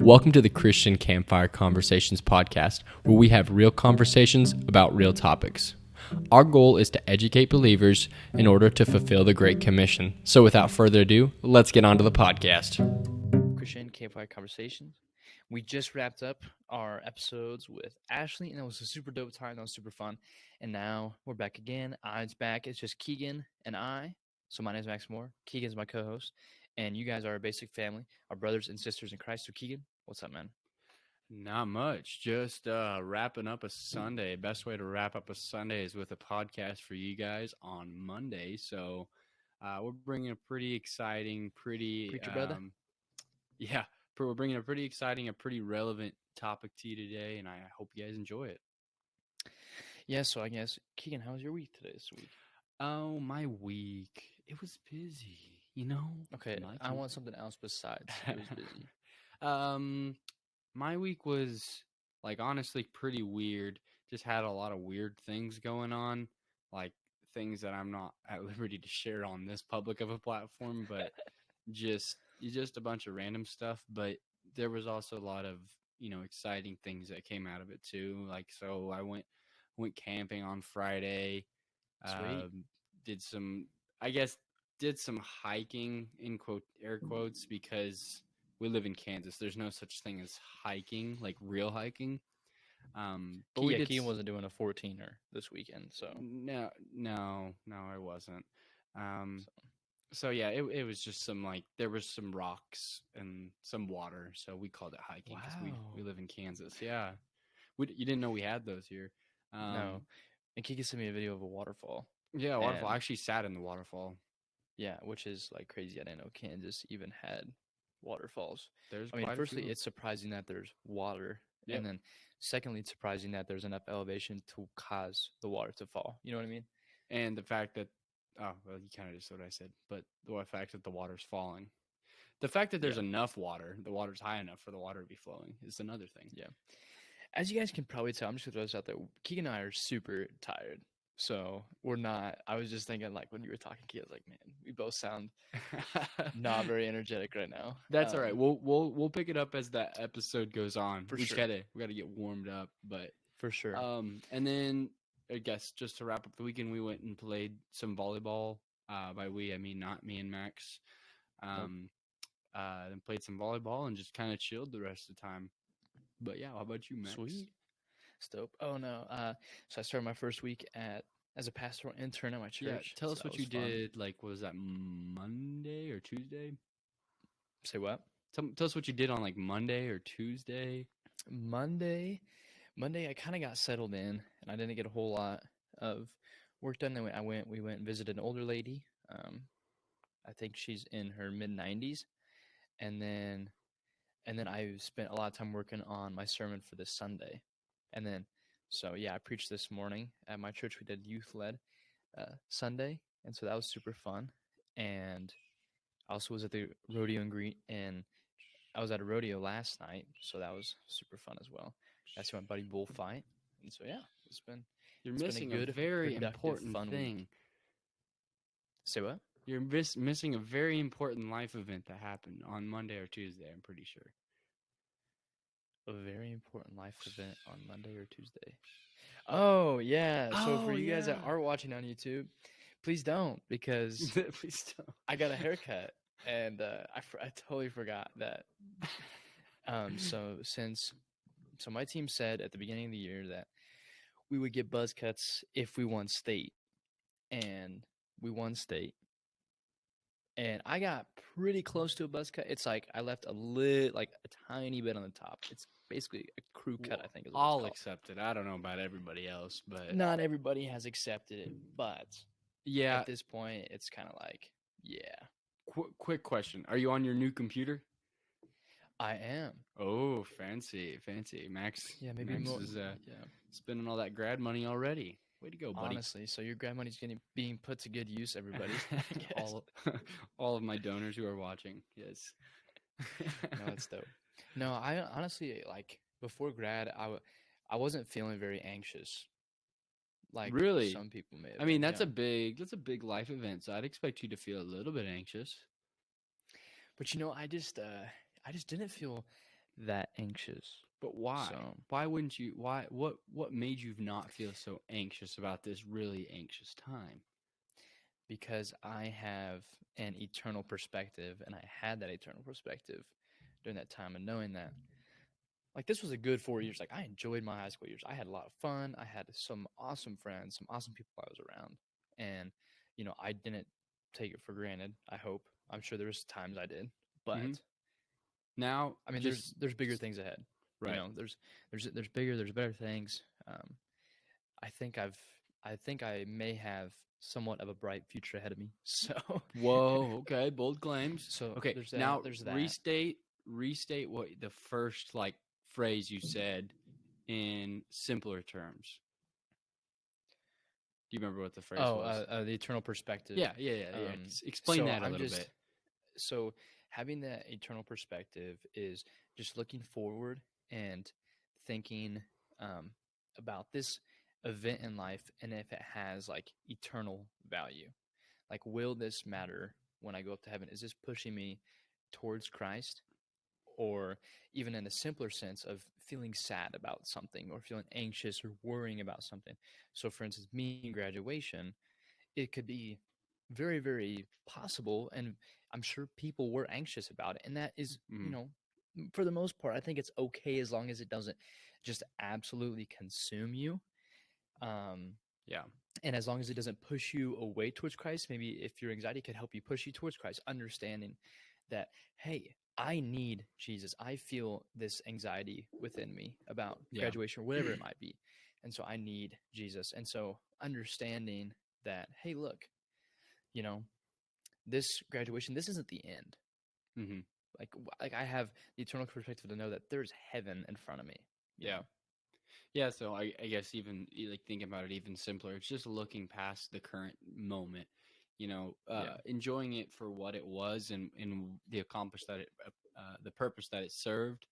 Welcome to the Christian Campfire Conversations podcast, where we have real conversations about real topics. Our goal is to educate believers in order to fulfill the Great Commission. So without further ado, let's get on to the podcast. Christian Campfire Conversations. We just wrapped up our episodes with Ashely, and it was a super dope time. That was super fun. And now we're back again. It's back. It's just Keegan and I. So my name is Max Moore. Keegan's my co-host. And you guys are our basic family, our brothers and sisters in Christ. So Keegan, what's up, man? Not much. Just wrapping up a Sunday. Best way to wrap up a Sunday is with a podcast for you guys on Monday. So we're bringing a pretty exciting, Preacher brother? We're bringing a pretty exciting, a pretty relevant topic to you today, and I hope you guys enjoy it. Yeah, so I guess, Keegan, how was your week today this week? Oh, my week. It was busy, you know? Okay, I want something else besides it was busy. My week was, honestly pretty weird. Just had a lot of weird things going on, like things that I'm not at liberty to share on this public of a platform, but just a bunch of random stuff. But there was also a lot of, exciting things that came out of it too. So I went camping on Friday. Sweet. Did some hiking in air quotes, because we live in Kansas. There's no such thing as hiking, like real hiking. But Keegan wasn't doing a 14er this weekend, so no, I wasn't. So yeah, it was just some, there was some rocks and some water, so we called it hiking because we live in Kansas. Yeah, you didn't know we had those here. No. And Keegan sent me a video of a waterfall. Yeah, waterfall. I actually sat in the waterfall. Yeah, which is crazy. I didn't know Kansas even had waterfalls. There's firstly, it's surprising that there's water. Yep. And then secondly, it's surprising that there's enough elevation to cause the water to fall. You know what I mean? And the fact that, you kind of just said what I said, but the fact that the water's falling. The fact that there's enough water, the water's high enough for the water to be flowing is another thing. Yeah. As you guys can probably tell, I'm just going to throw this out there. Keegan and I are super tired. So we're not. I was just thinking, when you were talking, Keegan, I was like, man, we both sound not very energetic right now. That's all right. We'll pick it up as that episode goes on. For sure. We gotta get warmed up, but for sure. And then I guess just to wrap up the weekend, we went and played some volleyball. By we, I mean not me and Max. Then played some volleyball and just kind of chilled the rest of the time. But yeah, how about you, Max? Sweet. Dope. Oh no. So I started my first week as a pastoral intern at my church. Yeah, tell us what you did. Was that Monday or Tuesday? Say what? Tell us what you did on Monday or Tuesday. Monday, I kind of got settled in, and I didn't get a whole lot of work done. Then we went and visited an older lady. I think she's in her mid-90s, and then I spent a lot of time working on my sermon for this Sunday. And then, I preached this morning at my church. We did youth-led Sunday, and so that was super fun. And I also was at the rodeo and I was at a rodeo last night, so that was super fun as well. I see my buddy bullfight, and so it's been. You're missing a very important thing. Week. Say what? You're missing a very important life event that happened on Monday or Tuesday. I'm pretty sure. A very important life event on Monday or Tuesday. Oh, yeah. So for you guys that are watching on YouTube, please don't, because please don't. I got a haircut, and I totally forgot that. So my team said at the beginning of the year that we would get buzz cuts if we won state, and we won state. And I got pretty close to a buzz cut. It's I left a tiny bit on the top. It's basically a crew cut, I think. I'll accept it. I don't know about everybody else, but not everybody has accepted it. But at this point, it's kind of Quick question: are you on your new computer? I am. Oh, fancy, Max. Yeah, maybe Max is spending all that grad money already. Way to go, buddy. Honestly, so your grad money's being put to good use, everybody. all of my donors who are watching, yes. No, that's dope. No, I honestly, before grad, I wasn't feeling very anxious. Really? Some people may have. I mean, that's a big life event, so I'd expect you to feel a little bit anxious. But I just didn't feel that anxious. But why? So Why wouldn't you? Why? What made you not feel so anxious about this really anxious time? because I have an eternal perspective, and I had that eternal perspective during that time, and knowing that like this was a good 4 years. Like I enjoyed my high school years. I had a lot of fun. I had some awesome friends, some awesome people I was around, and I didn't take it for granted. I hope. I'm sure there was times I did, Hmm. but Now, I mean, just there's bigger things ahead. right. There's bigger, there's better things. I think I think I may have somewhat of a bright future ahead of me. So, Whoa. Okay. Bold claims. so Okay. there's that. Now There's that. restate what the first like phrase you said in simpler terms. Do you remember what the phrase Oh, was? the eternal perspective. Yeah. Um, Explain so that a I'm little just bit. so having that eternal perspective is just looking forward and thinking um, about this event in life and if it has like eternal value. Like, will this matter when I go up to heaven? Is this pushing me towards Christ? Or even in a simpler sense of feeling sad about something or feeling anxious or worrying about something. So, for instance, me in graduation, it could be very, very possible. And I'm sure people were anxious about it. And that is, Mm, for the most part, I think it's okay as long as it doesn't just absolutely consume you. Um, yeah. and as long as it doesn't push you away towards Christ, maybe if your anxiety could help you push you towards Christ, understanding that, hey, I need Jesus. I feel this anxiety within me about Yeah. graduation or whatever it might be. And so I need Jesus. And so understanding that, hey, look, you know, this graduation, this isn't the end. Hmm. Like I have the eternal perspective to know that there's heaven in front of me, you Yeah. know? Yeah, so I guess even like thinking about it even simpler, it's just looking past the current moment, Yeah. enjoying it for what it was and the the purpose that it served,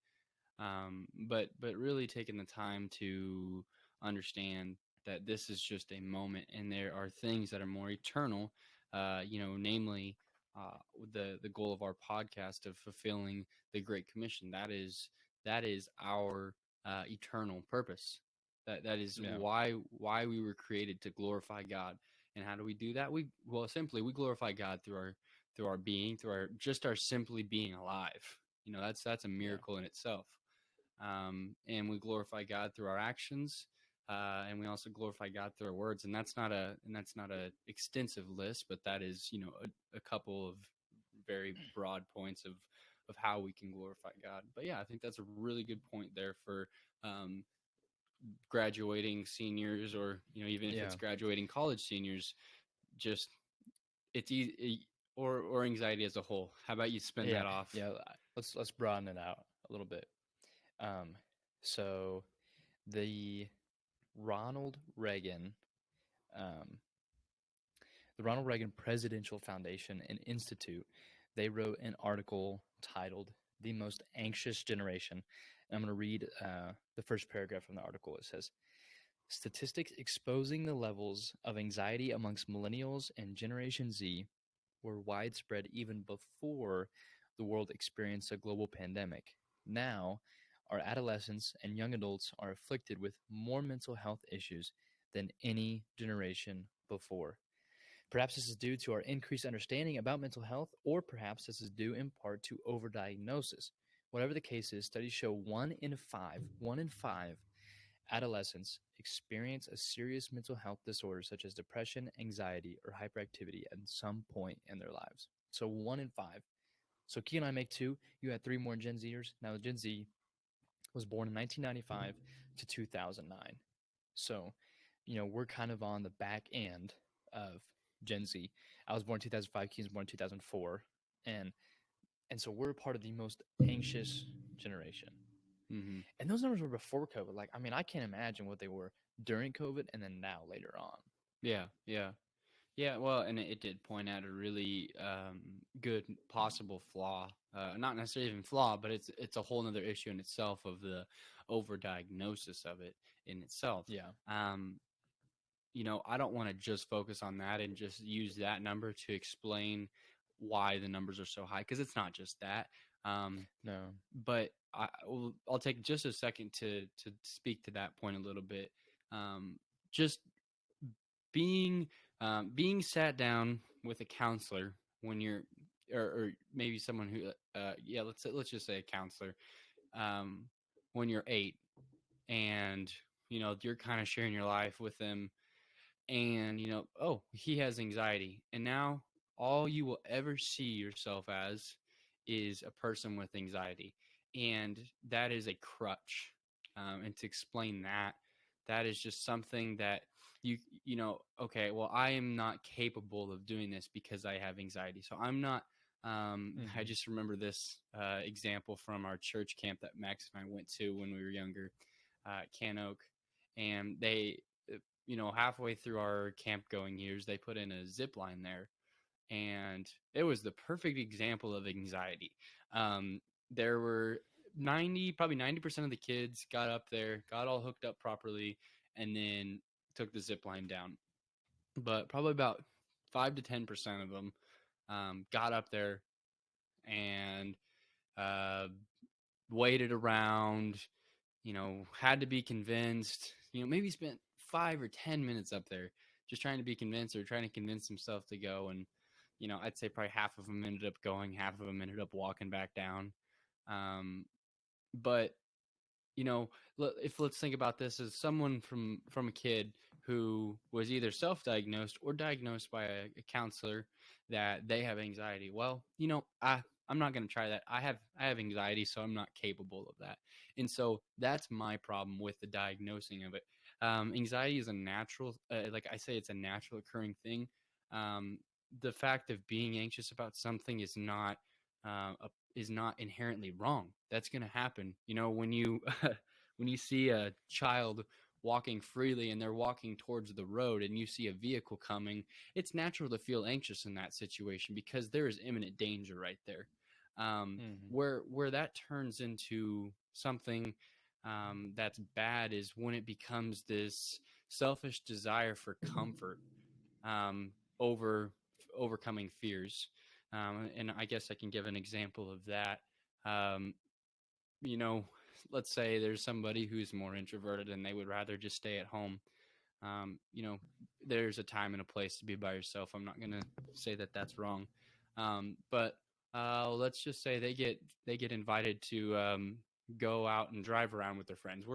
but really taking the time to understand that this is just a moment and there are things that are more eternal, namely uh, the goal of our podcast of fulfilling the Great Commission. That is our eternal purpose. That is Yeah. why we were created, to glorify God. And how do we do that? Simply we glorify God through our being, through our simply being alive. That's a Yeah. miracle in itself. And we glorify God through our actions, and we also glorify God through our words. And that's not a extensive list, but that is a couple of very broad points of how we can glorify God. But yeah, I think that's a really good point there for um, graduating seniors, or even if it's Yeah. graduating college seniors. Just it's easy, or anxiety as a whole. How about you spin Yeah. that off? Yeah. Let's broaden it out a little bit. Um, so the Ronald Reagan, um, the Ronald Reagan Presidential Foundation and Institute, they wrote an article titled "The Most Anxious Generation." And I'm going to read the first paragraph from the article. It says, "Statistics exposing the levels of anxiety amongst millennials and Generation Z were widespread even before the world experienced a global pandemic. Now, our adolescents and young adults are afflicted with more mental health issues than any generation before. Perhaps this is due to our increased understanding about mental health, or perhaps this is due in part to overdiagnosis. Whatever the case is, studies show one in five adolescents experience a serious mental health disorder such as depression, anxiety, or hyperactivity at some point in their lives. So 1 in 5. So Key and I make two. You had three more Gen Zers. Now Gen Z was born in 1995 to 2009. So, we're kind of on the back end of Gen Z. I was born in 2005. Key was born in 2004, and so we're part of the most anxious generation. Hmm. And those numbers were before COVID. Like, I mean, I can't imagine what they were during COVID and then now later on. Yeah. Well, and it did point out a really good possible flaw. Not necessarily even flaw, but it's a whole nother issue in itself of the overdiagnosis of it in itself. Yeah. Um, I don't want to just focus on that and just use that number to explain why the numbers are so high, because it's not just that. No. But I'll take just a second to speak to that point a little bit. Just being being sat down with a counselor when you're or maybe someone who yeah, let's just say a counselor um, when you're 8 and you're kind of sharing your life with them and oh, he has anxiety, and now all you will ever see yourself as is a person with anxiety, and that is a crutch. And to explain that, that is just something that okay, well, I am not capable of doing this because I have anxiety, so I'm not. I Hmm. just remember this example from our church camp that Max and I went to when we were younger, Can Oak, and they halfway through our camp going years, they put in a zip line there. And it was the perfect example of anxiety. There were probably 90% of the kids got up there, got all hooked up properly, and then took the zip line down. But probably about 5 to 10% of them got up there and uh, waited around, had to be convinced, maybe spent 5 or 10 minutes up there just trying to be convinced or trying to convince himself to go. And, I'd say probably half of them ended up going, half of them ended up walking back down. Um, but if let's think about this as someone from a kid who was either self-diagnosed or diagnosed by a counselor that they have anxiety. Well, I'm not going to try that. I have anxiety, so I'm not capable of that. And so that's my problem with the diagnosing of it. Anxiety is a natural, like I say, it's a natural occurring thing. The fact of being anxious about something is not inherently wrong. That's going to happen. When you when you see a child walking freely and they're walking towards the road and you see a vehicle coming, it's natural to feel anxious in that situation because there is imminent danger right there. Um, Hmm. where that turns into something that's bad is when it becomes this selfish desire for comfort um, over overcoming fears. And I guess I can give an example of that. Um, you know, let's say there's somebody who's more introverted and they would rather just stay at home. Um, you know, there's a time and a place to be by yourself. I'm not gonna say that that's wrong, but let's just say they get invited to go out and drive around with their friends.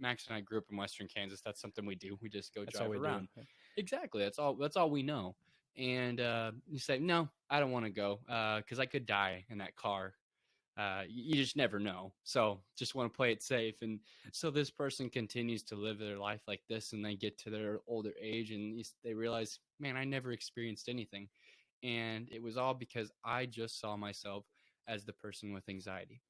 Max and I grew up in Western Kansas. That's something we do. We just go That's all drive we do. around. Exactly. That's all we know. And you say, no, I don't want to go because I could die in that car. You just never know. So just want to play it safe. And so this person continues to live their life like this, and they get to their older age, and they realize, man, I never experienced anything, and it was all because I just saw myself as the person with anxiety.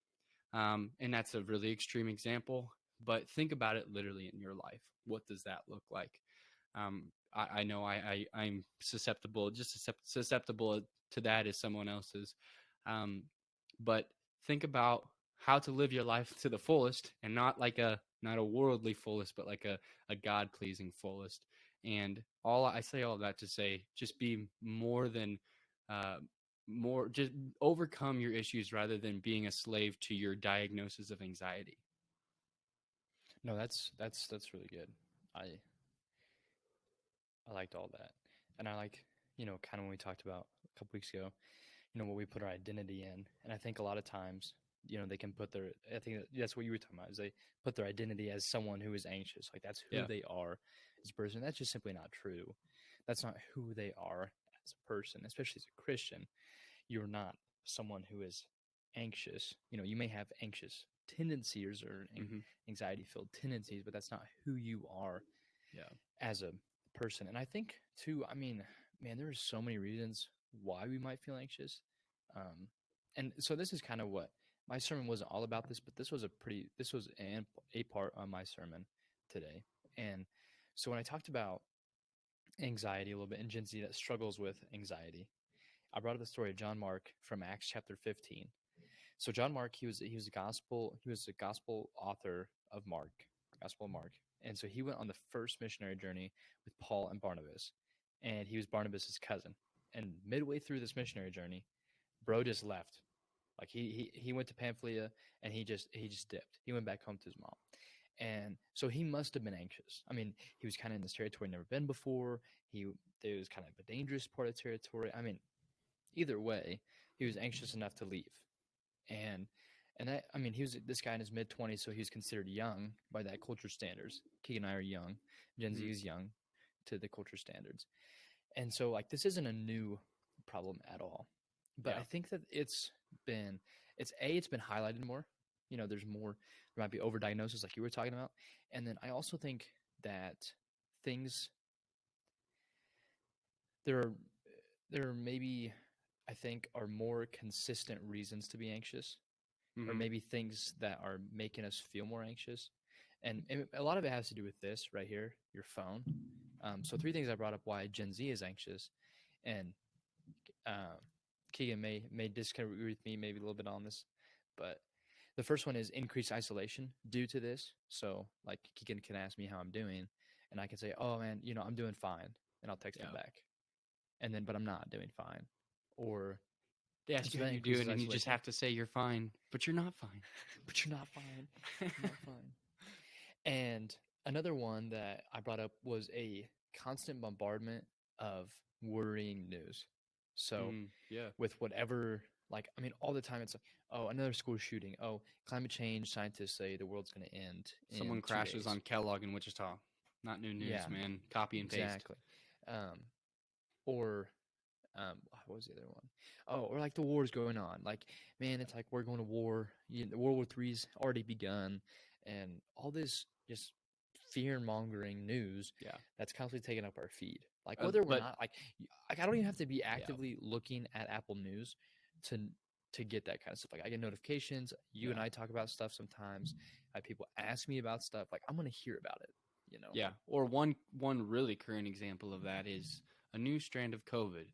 And that's a really extreme example, but think about it literally in your life. What does that look like? I know I'm susceptible, just susceptible to that as someone else's. Um, but think about how to live your life to the fullest, and not a worldly fullest, but like a God pleasing fullest. And I say all of that to say, just be more than uh, more, just overcome your issues rather than being a slave to your diagnosis of anxiety. No, that's really good. I I liked all that, and I like kind of when we talked about a couple weeks ago, what we put our identity in, and I think a lot of times they can put their I think that's what you were talking about is they put their identity as someone who is anxious, like that's who Yeah. they are as a person. That's just simply not true. That's not who they are as a person, especially as a Christian. You're not someone who is anxious. You may have anxious tendencies or Hmm. anxiety filled tendencies, but that's not who you are Yeah. as a person. And I think too, I mean, man, there are so many reasons why we might feel anxious. Um, and so this is kind of what my sermon wasn't all about this, but this was a part of my sermon today. And so when I talked about anxiety a little bit in Gen Z that struggles with anxiety, I brought up the story of John Mark from Acts chapter 15. So John Mark, he was a gospel author of Mark, Gospel of Mark, and so he went on the first missionary journey with Paul and Barnabas, and he was Barnabas's cousin. And midway through this missionary journey, bro just left. Like he went to Pamphylia and he just dipped. He went back home to his mom. And so he must have been anxious. I mean, he was kind of in this territory never been before. He It was kind of a dangerous part of territory. I mean, either way, he was anxious enough to leave. And that, I mean, he was this guy in his mid-20s, so he was considered young by that culture standards. Keegan and I are young. Gen Z Mhm. is young to the culture standards. And so like this isn't a new problem at all. But Yeah. I think that it's been highlighted more. You know, there's more, there might be overdiagnosis like you were talking about. And then I also think that things there are there are maybe, I think, are more consistent reasons to be anxious, or Mhm. maybe things that are making us feel more anxious. And a lot of it has to do with this right here, your phone. So three things I brought up why Gen Z is anxious, and uh, Keegan may disagree with me maybe a little bit on this, but the first one is increased isolation due to this. So like Keegan can ask me how I'm doing, and I can say, "Oh man, I'm doing fine," and I'll text him Yeah. back, and then but I'm not doing fine, or They ask so you how that you're increases doing, and you just isolation. have to say you're fine, but you're not fine. But you're not fine. You're not fine. And another one that I brought up was a constant bombardment of worrying news. So Yeah. with whatever, like, I mean, all the time it's like, oh, another school shooting. Oh, climate change scientists say the world's going to end Someone in two crashes days. on Kellogg in Wichita. Not new news, Yeah, man. Copy and paste. exactly. Um, or what was the other one? Oh, or like the war's going on. Like, man, it's like we're going to war. World War III's already begun, and all this just fear mongering news Yeah. that's constantly taking up our feed. Like whether we're But not like I don't even have to be yeah, actively looking at Apple News to get that kind of stuff. Like I get notifications. You and yeah, I talk about stuff sometimes. People ask me about stuff. Like I'm gonna hear about it. You know. yeah. Or one really current example of that is a new strand of COVID.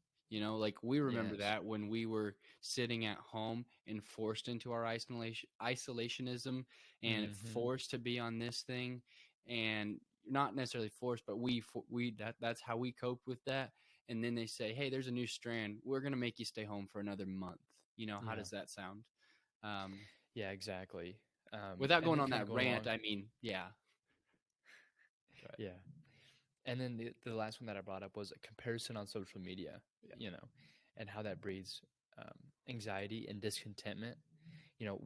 Like we remember Yes. that when we were sitting at home and forced into our isolationism and Mm-hmm. forced to be on this thing, and not necessarily forced, but that's how we coped with that. And then they say, "Hey, there's a new strand. We're gonna make you stay home for another month." How Yeah. does that sound? Um, Yeah. Exactly. Without And going then on kind of that going rant, along. I mean, yeah. Go ahead. Yeah. And then the last one that I brought up was a comparison on social media, Yeah. and how that breeds anxiety and discontentment.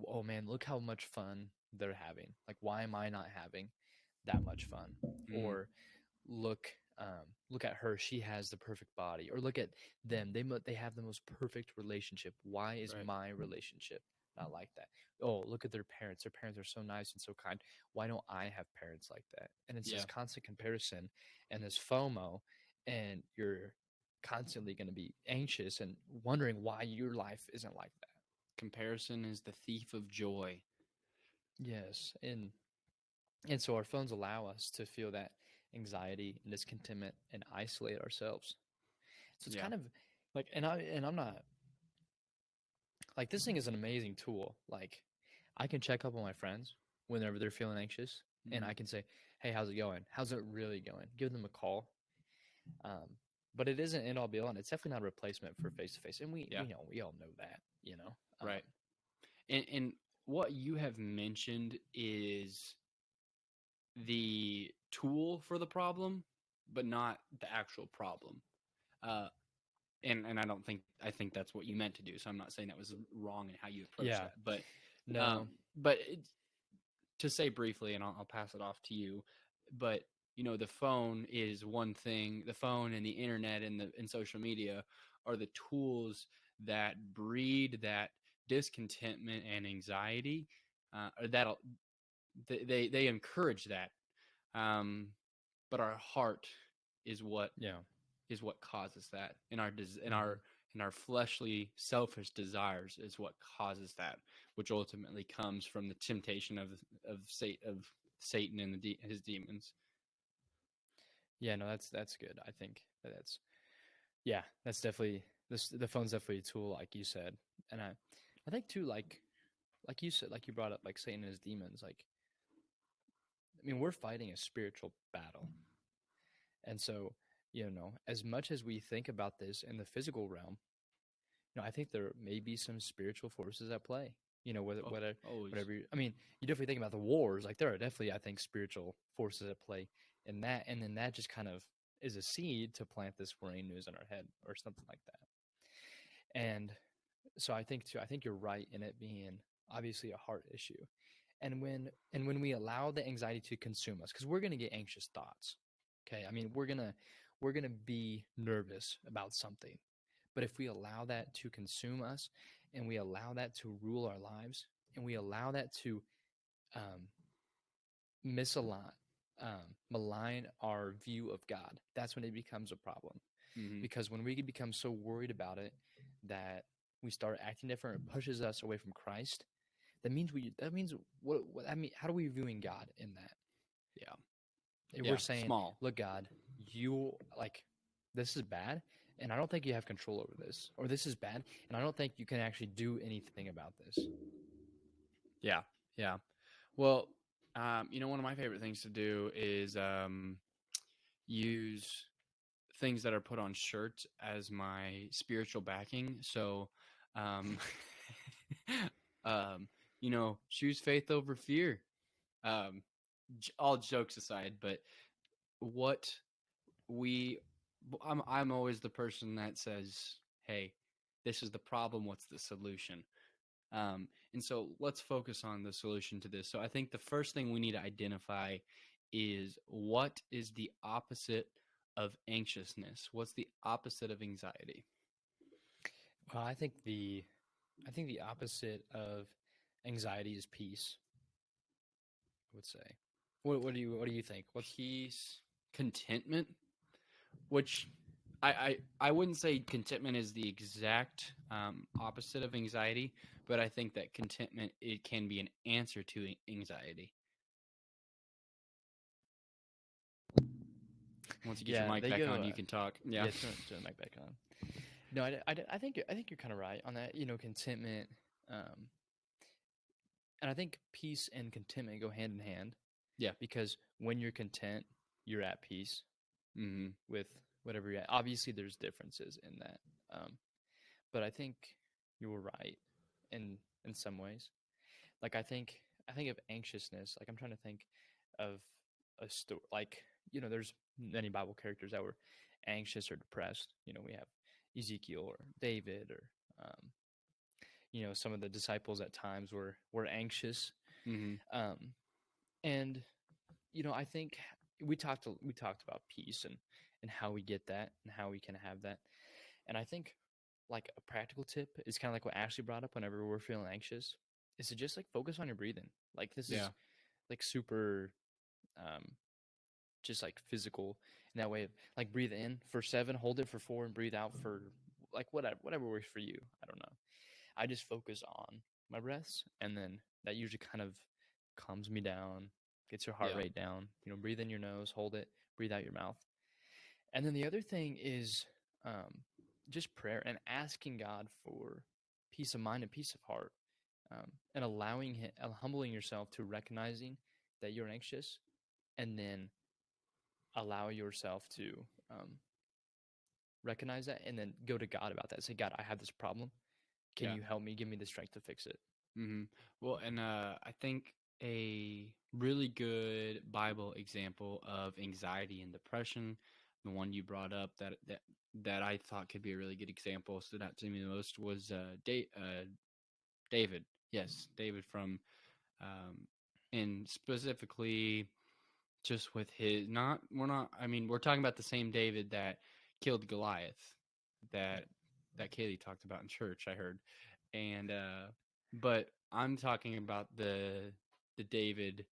Oh man, look how much fun they're having. Like, why am I not having that much fun? Mm, Or look, look at her; she has the perfect body. Or look at them; they have the most perfect relationship. Why is right. my relationship not like that? Oh, look at their parents. Their parents are so nice and so kind. Why don't I have parents like that? And it's Yeah. this constant comparison and this FOMO, and you're constantly going to be anxious and wondering why your life isn't like that. Comparison is the thief of joy. Yes, and so our phones allow us to feel that anxiety and discontentment and isolate ourselves. So it's Yeah. kind of like, and I'm not like, this thing is an amazing tool. Like I can check up on my friends whenever they're feeling anxious, and Mm, I can say, "Hey, how's it going? How's it really going?" Give them a call. Um, but it isn't end all be all, and it's definitely not a replacement for face to face. And we yeah. we all know that. Right. And what you have mentioned is the tool for the problem, but not the actual problem. Uh, and I think that's what you meant to do. So I'm not saying that was wrong in how you approach Yeah. that, but No. but to say briefly, and I'll pass it off to you, but the phone is one thing. The phone and the internet and social media are the tools that breed that discontentment and anxiety, or that'll they encourage that. Um, but our heart is what Yeah. causes that, and our Hmm. fleshly selfish desires is what causes that, which ultimately comes from the temptation of Satan and his demons. Yeah. No, that's good. I think that's yeah. That's definitely this. The phone's definitely a tool, like you said, and I think too, like you said, like you brought up, like Satan and his demons. Like, I mean, we're fighting a spiritual battle, and so as much as we think about this in the physical realm, I think there may be some spiritual forces at play. Oh, always. Whatever. I mean, you definitely think about the wars. Like there are definitely, I think, spiritual forces at play in that, and then that just kind of is a seed to plant this worrying news in our head or something like that. And so I think too. I think you're right in it being obviously a heart issue, and when we allow the anxiety to consume us, because we're gonna get anxious thoughts. Okay, I mean we're gonna be nervous about something, but if we allow that to consume us, and we allow that to rule our lives, and we allow that to um, misalign, malign our view of God, that's when it becomes a problem. Mm-hmm. Because when we become so worried about it that we start acting different, it pushes us away from Christ. That means what I mean. How do we viewing God in that? Yeah. If we're Yeah. saying, Small. look, God, you like this is bad, and I don't think you have control over this, or this is bad, and I don't think you can actually do anything about this. Yeah. Yeah. Well, one of my favorite things to do is use things that are put on shirts as my spiritual backing. So, um, choose faith over fear. Um, all jokes aside, but what we, I'm always the person that says, "Hey, this is the problem. What's the solution?" And so let's focus on the solution to this. So I think the first thing we need to identify is what is the opposite of anxiousness? What's the opposite of anxiety? Well, I think the opposite of anxiety is peace. I would say. What do you think? What's Peace, contentment, which I wouldn't say contentment is the exact opposite of anxiety, but I think that contentment, it can be an answer to anxiety. Once you get your yeah? mic They back go. on, you can talk. Yeah. Yeah, turn the mic back on. No, I think you're kind of right on that. Contentment, um, and I think peace and contentment go hand in hand Yeah. because when you're content, you're at peace Mm-hmm. with whatever you're at. Obviously, there's differences in that, um, but I think you're right in some ways. Like I think of anxiousness. Like I'm trying to think of a story. Like there's many Bible characters that were anxious or depressed. We have Ezekiel or David or some of the disciples at times were anxious. Mm-hmm. Um, and I think we talked about peace and how we get that and how we can have that. And I think like a practical tip is kind of like what Ashley brought up whenever we're feeling anxious is to just like focus on your breathing. Like this Yeah. is like super um just like physical in that way. Like breathe in for 7, hold it for 4, and breathe out for like whatever works for you. I don't know. I just focus on my breaths, and then that usually kind of calms me down, gets your heart Yeah. rate down. Breathe in your nose, hold it, breathe out your mouth. And then the other thing is just prayer and asking God for peace of mind and peace of heart, and allowing him, humbling yourself to recognizing that you're anxious, and then allow yourself to recognize that, and then go to God about that. Say, God, I have this problem. Can Yeah. you help me? Give me the strength to fix it. Mm-hmm. Well, and I think a really good Bible example of anxiety and depression, the one you brought up that I thought could be a really good example, stood out to me the most, was David. Yes, David from, and specifically just with his, not we're not I mean we're talking about the same David that killed Goliath, that Right. that Kaylee talked about in church, I heard. And but I'm talking about the David,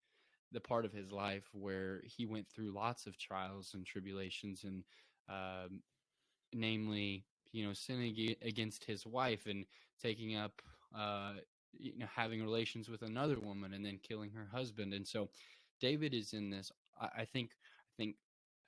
the part of his life where he went through lots of trials and tribulations, and um, namely, sinning against his wife and taking up, having relations with another woman and then killing her husband. And so David is in this. I think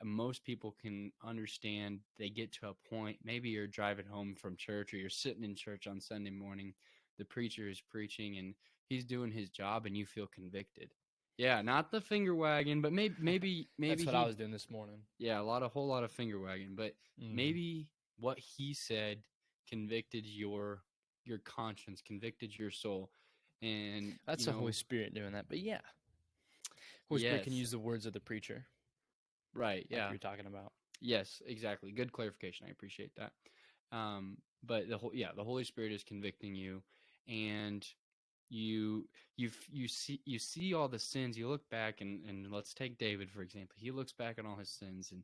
most people can understand. They get to a point, maybe you're driving home from church or you're sitting in church on Sunday morning, the preacher is preaching and he's doing his job and you feel convicted. Yeah, not the finger wagging, but maybe That's what I he, was doing this morning. yeah, whole lot of finger wagging, but Mm-hmm. maybe what he said convicted your conscience, convicted your soul. And That's the Holy Spirit doing that. But yeah, Holy Spirit can yes, use the words of the preacher, right, like yeah. you're talking about. Yes, exactly. Good clarification. I appreciate that. But the Holy Spirit is convicting you, and you you see all the sins. You look back, and let's take David for example. He looks back on all his sins, and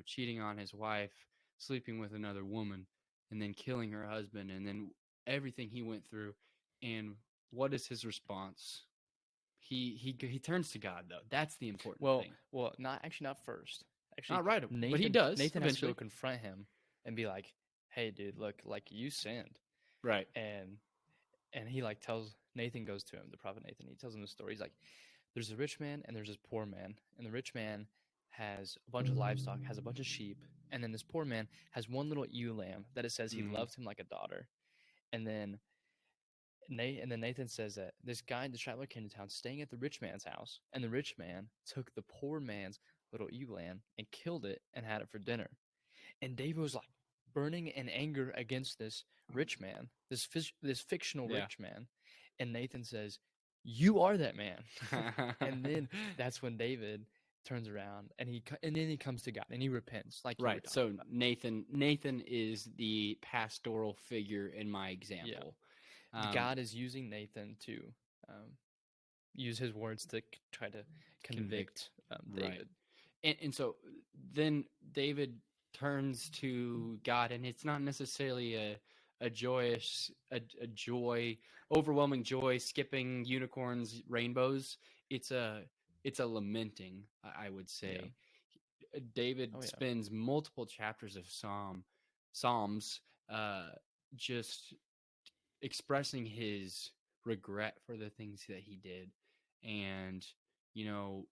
cheating on his wife, sleeping with another woman, and then killing her husband, and then everything he went through. And what is his response? He turns to God, though. That's the important Well, thing. not first. Actually, Not right, but he Nathan does Nathan has to go eventually. confront him and be like, "Hey, dude, look, like you sinned," Right. and he like tells Nathan goes to him, the prophet Nathan. He tells him the story. He's like, "There's a rich man and there's this poor man, and the rich man has a bunch of livestock, has a bunch of sheep, and then this poor man has one little ewe lamb that it says he Mm-hmm. loved him like a daughter." And then Nathan says that this guy, the traveler, came to town, staying at the rich man's house, and the rich man took the poor man's little ewe lamb and killed it and had it for dinner. And David was like burning in anger against this rich man, this fictional Yeah. rich man. And Nathan says, "You are that man." And then that's when David turns around and then he comes to God and he repents, like you were Right. talking So about. Nathan is the pastoral figure in my Yeah, example. God is using Nathan to um, use his words to try to Convict. convict Right. David. And so then David turns to God, and it's not necessarily a joyous a joy, overwhelming joy, skipping unicorns, rainbows. It's a lamenting, I would Yeah. say. David Oh yeah. spends multiple chapters of Psalms, uh, just expressing his regret for the things that he did, and you know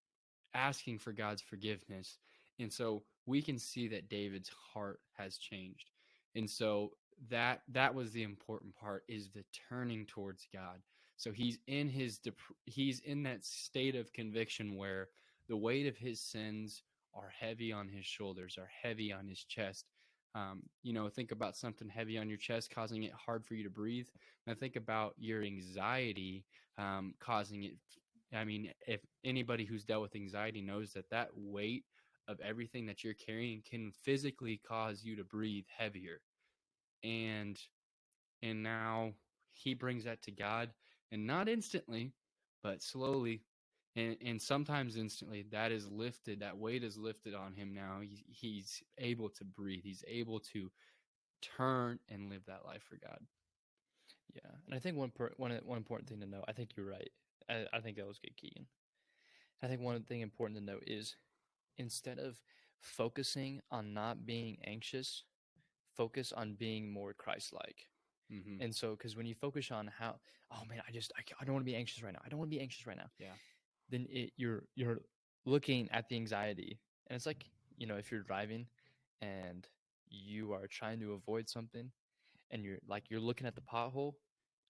asking for God's forgiveness. And so we can see that David's heart has changed. And so that was the important part, is the turning towards God. So he's in that state of conviction where the weight of his sins are heavy on his shoulders, are heavy on his chest. Think about something heavy on your chest causing it hard for you to breathe. Now think about your anxiety causing it. I mean, if anybody who's dealt with anxiety knows that weight of everything that you're carrying can physically cause you to breathe heavier. And now he brings that to God, and not instantly, but slowly, and sometimes instantly, that weight is lifted on him. Now he's able to breathe. He's able to turn and live that life for God. Yeah. And I think one important thing to know, I think you're right. I think that was good, Keegan. I think one thing important to note is instead of focusing on not being anxious, focus on being more Christ-like. Mm-hmm. And so, because when you focus on how, oh man, I don't want to be anxious right now. I don't want to be anxious right now. Yeah. Then you're looking at the anxiety, and it's like, if you're driving and you are trying to avoid something, and you're looking at the pothole,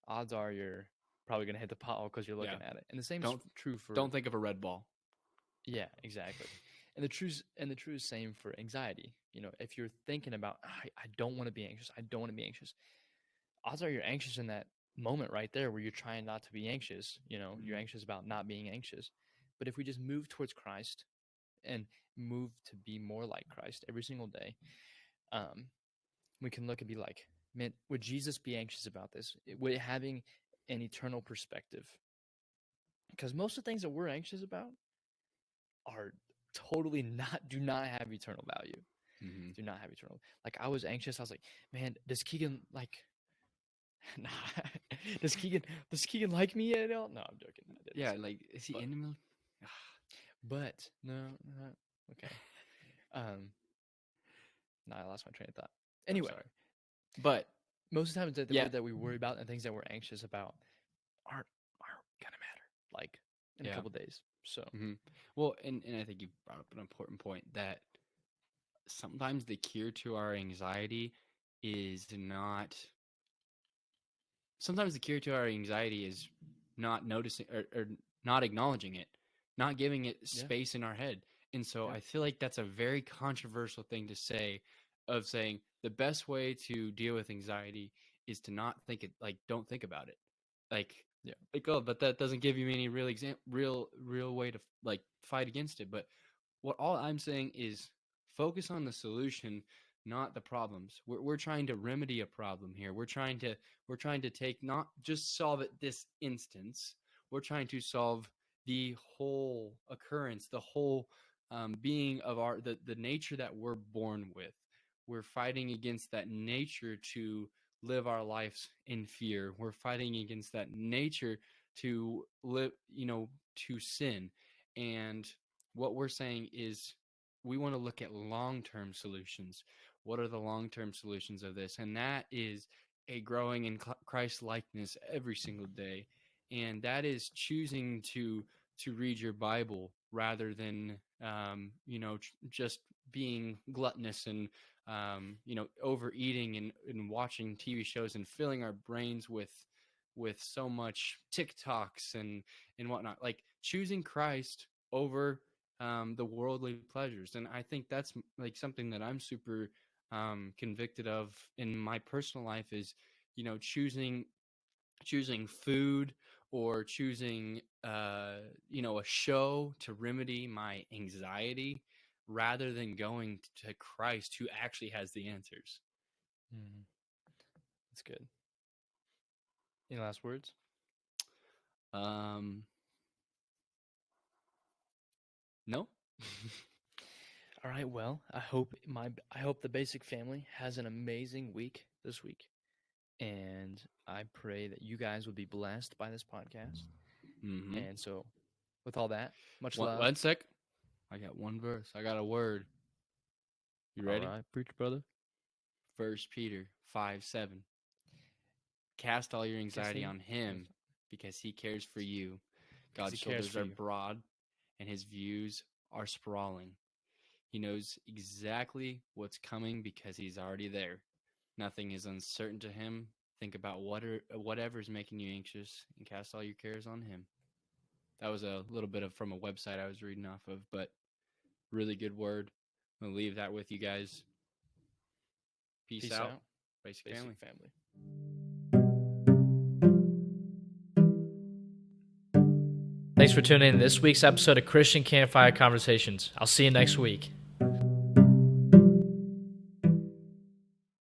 odds are you're probably gonna hit the pothole because you're Yeah. looking at it. And the same is Don't true for, don't think of a red ball. yeah, exactly. And the true same for anxiety. If you're thinking about, I don't want to be anxious, I don't want to be anxious, odds are you're anxious in that moment right there where you're trying not to be anxious. You're Mm-hmm. anxious about not being anxious. But if we just move towards Christ and move to be more like Christ every single day, um, we can look and be like, man, would Jesus be anxious about this? Would it having an eternal perspective? Because most of the things that we're anxious about are totally do not have eternal value. Mm-hmm. Do not have eternal. Like I was anxious. I was like, man, does Keegan like? Nah, does Keegan like me at all? No, I'm joking. I didn't Yeah, say that. like, is he But into me? no, no, okay. Um, no, I lost my train of thought. I'm Anyway, sorry, but most of the times that yeah, that we worry about and things that we're anxious about aren't gonna matter. Like in a yeah. couple days. So Mm-hmm. Well, and I think you brought up an important point, that sometimes the cure to our anxiety is not. Sometimes the cure to our anxiety is not noticing, or not acknowledging it, not giving it yeah, space in our head. And so yeah, I feel like that's a very controversial thing to say, of saying the best way to deal with anxiety is to not think it, like, don't think about it. Like, Yeah. like, oh, but that doesn't give you any real way to like fight against it. But what all I'm saying is focus on the solution, not the problems. We're trying to remedy a problem here. We're trying to take, not just solve it this instance. We're trying to solve the whole occurrence, the whole being of the nature that we're born with. We're fighting against that nature to live our lives in fear. We're fighting against that nature to live, to sin. And what we're saying is we want to look at long-term solutions. What are the long-term solutions of this? And that is a growing in Christ likeness every single day. And that is choosing to read your Bible rather than just being gluttonous and overeating and watching TV shows and filling our brains with so much TikToks and whatnot. Like choosing Christ over the worldly pleasures. And I think that's like something that I'm super convicted of in my personal life is, choosing food or choosing a show to remedy my anxiety rather than going to Christ who actually has the answers. That's good. Any last words? No. All right. Well, I hope the B.A.S.I family has an amazing week this week, and I pray that you guys would be blessed by this podcast. Mm-hmm. And so, with all that, much One, love. one sec. I got one verse. I got a word. You ready? All right, preach, brother. 1 Peter 5:7. Cast all your anxiety on him because he cares for you. God's shoulders are broad and his views are sprawling. He knows exactly what's coming because he's already there. Nothing is uncertain to him. Think about whatever's making you anxious and cast all your cares on him. That was a little bit of from a website I was reading off of, but really good word. I'm going to leave that with you guys. Peace out. B.A.S.I family. Thanks for tuning in to this week's episode of Christian Campfire Conversations. I'll see you next week.